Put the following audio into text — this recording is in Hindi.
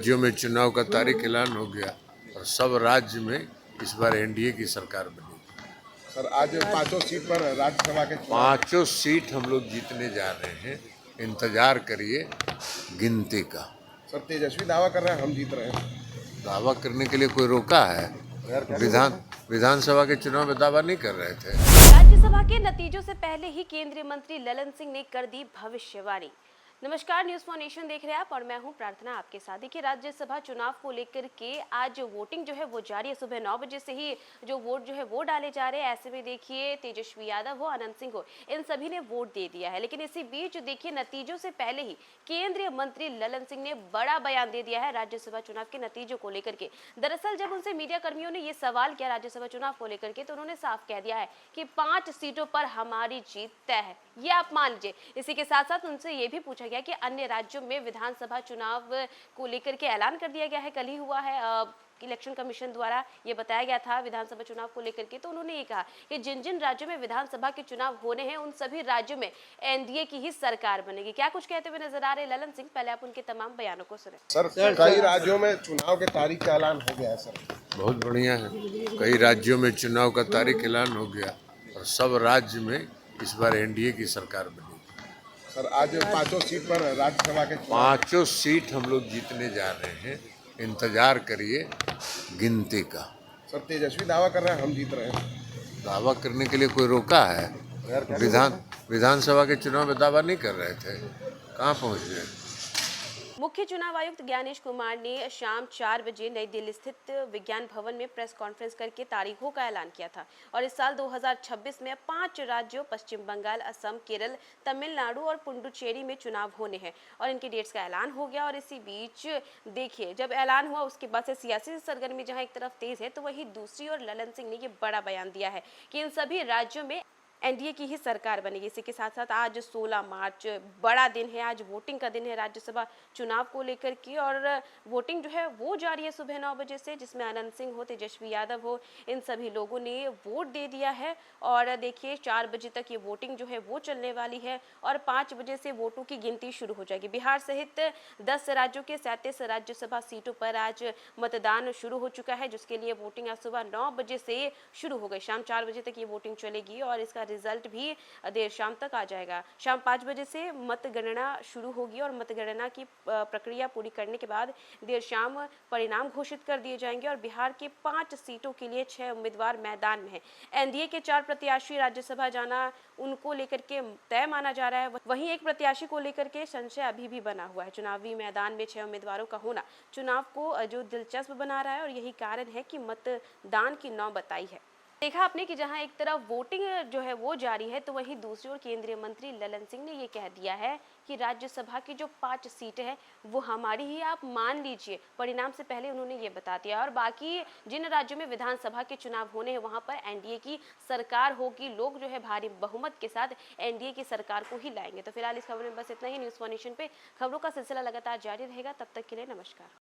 राज्यों में चुनाव का तारीख ऐलान हो गया और सब राज्य में इस बार एनडीए की सरकार बनी। सर आज पांचों सीट पर राज्यसभा के पांचों सीट हम लोग जीतने जा रहे हैं, इंतजार करिए गिनती का। सर तेजस्वी दावा कर रहे हैं हम जीत रहे हैं। दावा करने के लिए कोई रोका है? विधानसभा के चुनाव में दावा नहीं कर रहे थे। राज्यसभा के नतीजों से पहले ही केंद्रीय मंत्री ललन सिंह ने कर दी भविष्यवाणी। नमस्कार, न्यूज़ फॉर नेशन देख रहे हैं आप और मैं हूं प्रार्थना आपके साथ। देखिए, राज्यसभा चुनाव को लेकर के आज वोटिंग जो है वो जारी है। सुबह 9 बजे से ही जो वोट जो है वो डाले जा रहे हैं। ऐसे में देखिए, तेजस्वी यादव हो, अनंत सिंह हो, इन सभी ने वोट दे दिया है। लेकिन इसी बीच देखिए, नतीजों से पहले ही केंद्रीय मंत्री ललन सिंह ने बड़ा बयान दे दिया है राज्यसभा चुनाव के नतीजों को लेकर के। दरअसल जब उनसे मीडिया कर्मियों ने ये सवाल किया राज्यसभा चुनाव को लेकर के, तो उन्होंने साफ कह दिया है कि 5 सीटों पर हमारी जीत तय है, ये आप मान लीजिए। इसी के साथ साथ उनसे ये भी पूछा गया कि अन्य राज्यों में विधानसभा चुनाव को लेकर के ऐलान कर दिया गया है, कल ही हुआ है, इलेक्शन कमीशन द्वारा ये बताया गया था विधानसभा चुनाव को लेकर के। तो उन्होंने ये कहा कि जिन जिन राज्यों में विधानसभा के चुनाव होने हैं उन सभी राज्यों में एनडीए की ही सरकार बनेगी। क्या कुछ कहते हुए नजर आ रहे ललन सिंह, पहले आप उनके तमाम बयानों को सुने। सर कई राज्यों में चुनाव के तारीख का ऐलान हो गया है। सर बहुत बढ़िया है, कई राज्यों में चुनाव का तारीख ऐलान हो गया और सब राज्य में इस बार एनडीए की सरकार बनी। सर आज पांचों सीट पर राज्यसभा के पांचों सीट हम लोग जीतने जा रहे हैं, इंतजार करिए गिनती का। सर तेजस्वी दावा कर रहे हैं हम जीत रहे हैं। दावा करने के लिए कोई रोका है? विधानसभा के चुनाव में दावा नहीं कर रहे थे, कहाँ पहुँच गए? मुख्य चुनाव आयुक्त ज्ञानेश कुमार ने शाम 4 बजे नई दिल्ली स्थित विज्ञान भवन में प्रेस कॉन्फ्रेंस करके तारीखों का ऐलान किया था। और इस साल 2026 में 5 राज्यों पश्चिम बंगाल, असम, केरल, तमिलनाडु और पुडुचेरी में चुनाव होने हैं और इनकी डेट्स का ऐलान हो गया। और इसी बीच देखिए, जब ऐलान हुआ उसके बाद से सियासी सरगर्मी जहां एक तरफ तेज है, तो वहीं दूसरी ओर ललन सिंह ने ये बड़ा बयान दिया है कि इन सभी राज्यों में एनडीए की ही सरकार बनेगी। इसी के साथ साथ आज 16 मार्च बड़ा दिन है, आज वोटिंग का दिन है राज्यसभा चुनाव को लेकर के। और वोटिंग जो है वो जारी है सुबह 9 बजे से, जिसमें अनंत सिंह हो, तेजस्वी यादव हो, इन सभी लोगों ने वोट दे दिया है। और देखिए, 4 बजे तक ये वोटिंग जो है वो चलने वाली है और 5 बजे से वोटों की गिनती शुरू हो जाएगी। बिहार सहित 10 राज्यों के 37 राज्यसभा सीटों पर आज मतदान शुरू हो चुका है, जिसके लिए वोटिंग आज सुबह 9 बजे से शुरू हो गई। शाम 4 बजे तक ये वोटिंग चलेगी और इसका रिजल्ट भी देर शाम तक आ जाएगा। शाम 5 बजे से मतगणना शुरू होगी और मतगणना की प्रक्रिया पूरी करने के बाद देर शाम परिणाम घोषित कर दिए जाएंगे। और बिहार के 5 सीटों के लिए 6 उम्मीदवार मैदान में हैं। एनडीए के 4 प्रत्याशी राज्यसभा जाना उनको लेकर के तय माना जा रहा है। वहीं एक प्रत्याशी को लेकर के संशय अभी भी बना हुआ है। चुनावी मैदान में 6 उम्मीदवारों का होना चुनाव को जो दिलचस्प बना रहा है और यही कारण है कि मतदान की नौबत आई है। देखा आपने कि जहां एक तरफ वोटिंग जो है वो जारी है, तो वहीं दूसरी ओर केंद्रीय मंत्री ललन सिंह ने ये कह दिया है कि राज्यसभा की जो 5 सीटें हैं वो हमारी ही, आप मान लीजिए। परिणाम से पहले उन्होंने ये बता दिया। और बाकी जिन राज्यों में विधानसभा के चुनाव होने हैं वहां पर एनडीए की सरकार होगी। लोग जो है भारी बहुमत के साथ एनडीए की सरकार को ही लाएंगे। तो फिलहाल इस खबर में बस इतना ही। न्यूज़ फॉर नेशन पे खबरों का सिलसिला लगातार जारी रहेगा। तब तक के लिए नमस्कार।